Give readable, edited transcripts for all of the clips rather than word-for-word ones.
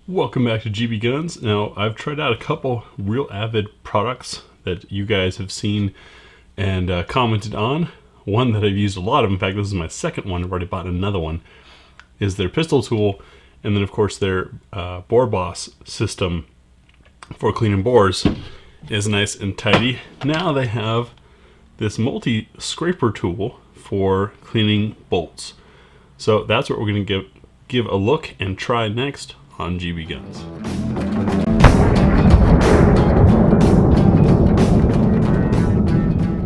Welcome back to GBGuns. Now, I've tried out a couple real Avid products that you guys have seen and commented on. One that I've used a lot of, in fact this is my second one, I've already bought another one, is their pistol tool, and then of course their bore boss system for cleaning bores is nice and tidy. Now they have this multi-scraper tool for cleaning bolts. So that's what we're going to give a look and try next on GBGuns.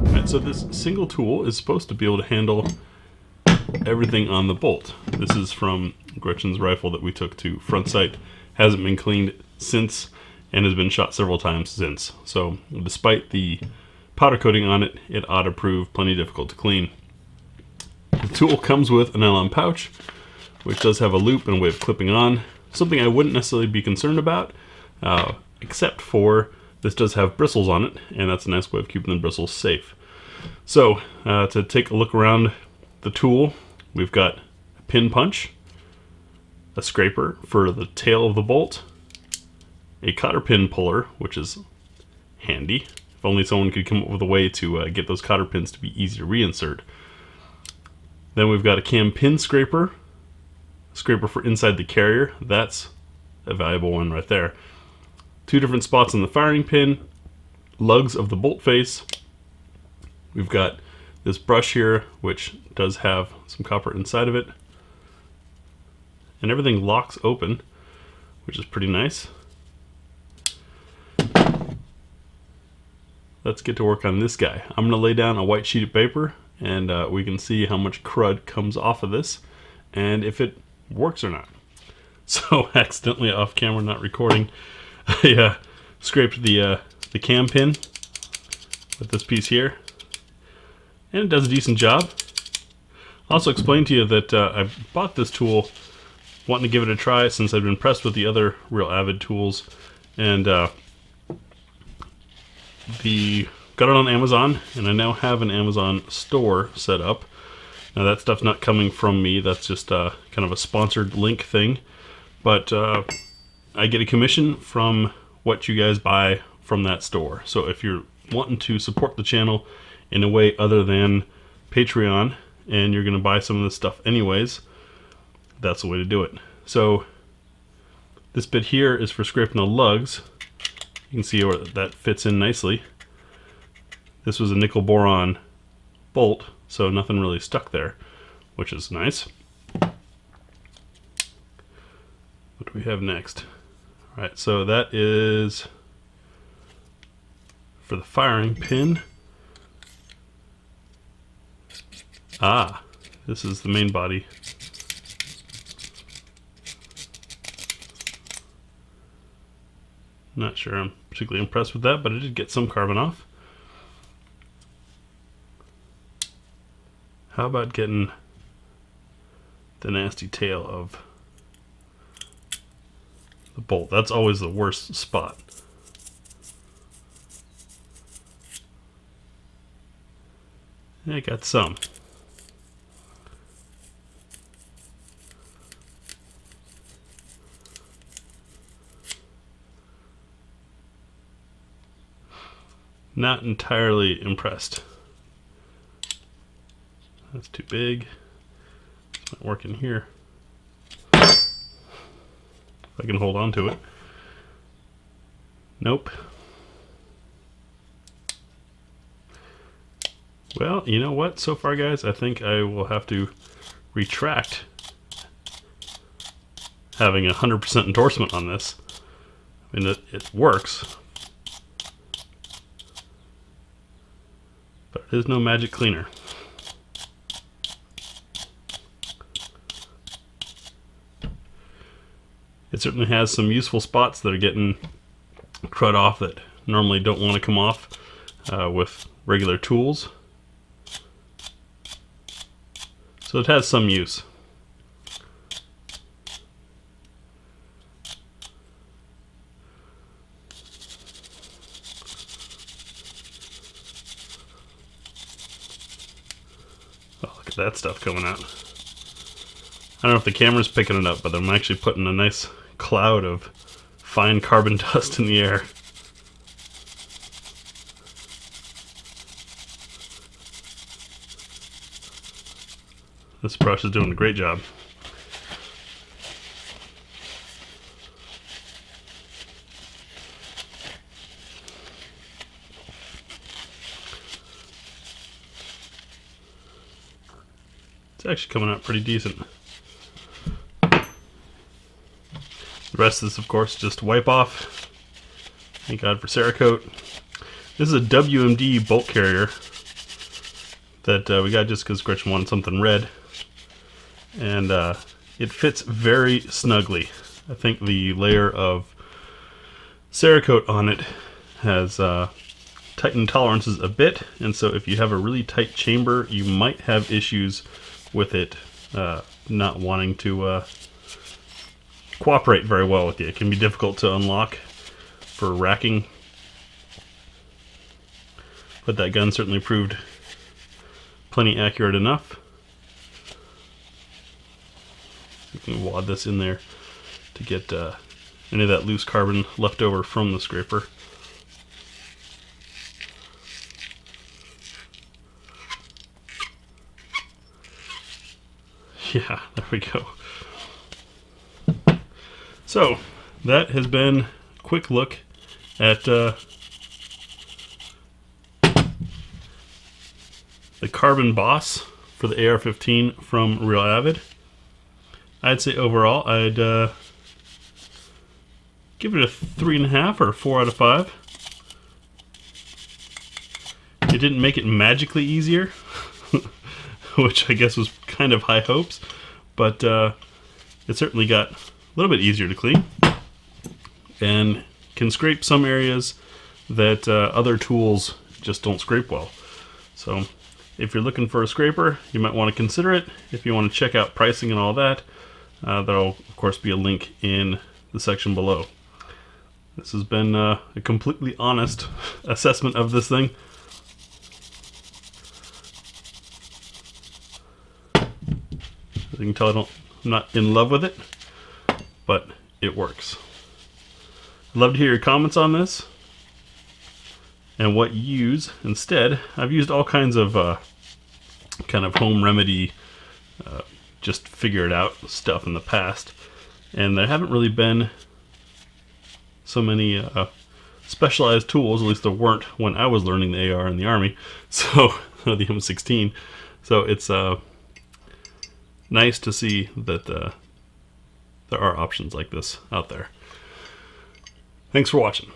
Alright, so this single tool is supposed to be able to handle everything on the bolt. This is from Gretchen's rifle that we took to front sight. Hasn't been cleaned since and has been shot several times since. So despite the powder coating on it, it ought to prove plenty difficult to clean. The tool comes with a nylon pouch, which does have a loop and a way of clipping on. Something I wouldn't necessarily be concerned about, except for this does have bristles on it, and that's a nice way of keeping the bristles safe. So, to take a look around the tool, we've got a pin punch, a scraper for the tail of the bolt, a cotter pin puller, which is handy. If only someone could come up with a way to get those cotter pins to be easy to reinsert. Then we've got a cam pin scraper for inside the carrier. That's a valuable one right there. Two different spots on the firing pin, lugs of the bolt face. We've got this brush here, which does have some copper inside of it. And everything locks open, which is pretty nice. Let's get to work on this guy. I'm going to lay down a white sheet of paper, and we can see how much crud comes off of this, and if it works or not. So accidentally off camera, not recording, I scraped the cam pin with this piece here, and it does a decent job. I'll also explain to you that I bought this tool wanting to give it a try since I've been impressed with the other real Avid tools, and got it on Amazon, and I now have an Amazon store set up. Now that stuff's not coming from me, that's just kind of a sponsored link thing. But I get a commission from what you guys buy from that store. So if you're wanting to support the channel in a way other than Patreon, and you're going to buy some of this stuff anyways, that's the way to do it. So this bit here is for scraping the lugs. You can see where that fits in nicely. This was a nickel boron bolt, so nothing really stuck there, which is nice. What do we have next? Alright, so that is for the firing pin. This is the main body. Not sure I'm particularly impressed with that, but I did get some carbon off. How about getting the nasty tail of the bolt? That's always the worst spot. I got some. Not entirely impressed. That's too big. It's not working here. If I can hold on to it. Nope. Well, you know what? So far, guys, I think I will have to retract having 100% endorsement on this. I mean, it works. But it is no magic cleaner. It certainly has some useful spots that are getting crud off that normally don't want to come off with regular tools. So it has some use. Oh, look at that stuff coming out. I don't know if the camera's picking it up, but I'm actually putting a nice cloud of fine carbon dust in the air. This brush is doing a great job. It's actually coming out pretty decent. The rest of this, of course, just wipe off. Thank God for Cerakote. This is a WMD bolt carrier that we got just because Gretchen wanted something red. And it fits very snugly. I think the layer of Cerakote on it has tightened tolerances a bit, and so if you have a really tight chamber, you might have issues with it not wanting to cooperate very well with you. It can be difficult to unlock for racking, but that gun certainly proved plenty accurate enough. You can wad this in there to get any of that loose carbon left over from the scraper. Yeah, there we go. So, that has been a quick look at the Carbon Boss for the AR15 from Real Avid. I'd say overall, I'd give it a 3.5 or a 4 out of 5. It didn't make it magically easier, which I guess was kind of high hopes, but it certainly got a little bit easier to clean and can scrape some areas that other tools just don't scrape well. So if you're looking for a scraper, you might want to consider it. If you want to check out pricing and all that, there'll of course be a link in the section below. This has been a completely honest assessment of this thing. As you can tell, I'm not in love with it, but it works. I'd love to hear your comments on this and what you use instead. I've used all kinds of kind of home remedy, just figure it out stuff in the past, and there haven't really been so many specialized tools, at least there weren't when I was learning the AR in the Army, so the M16. So it's nice to see that there are options like this out there. Thanks for watching.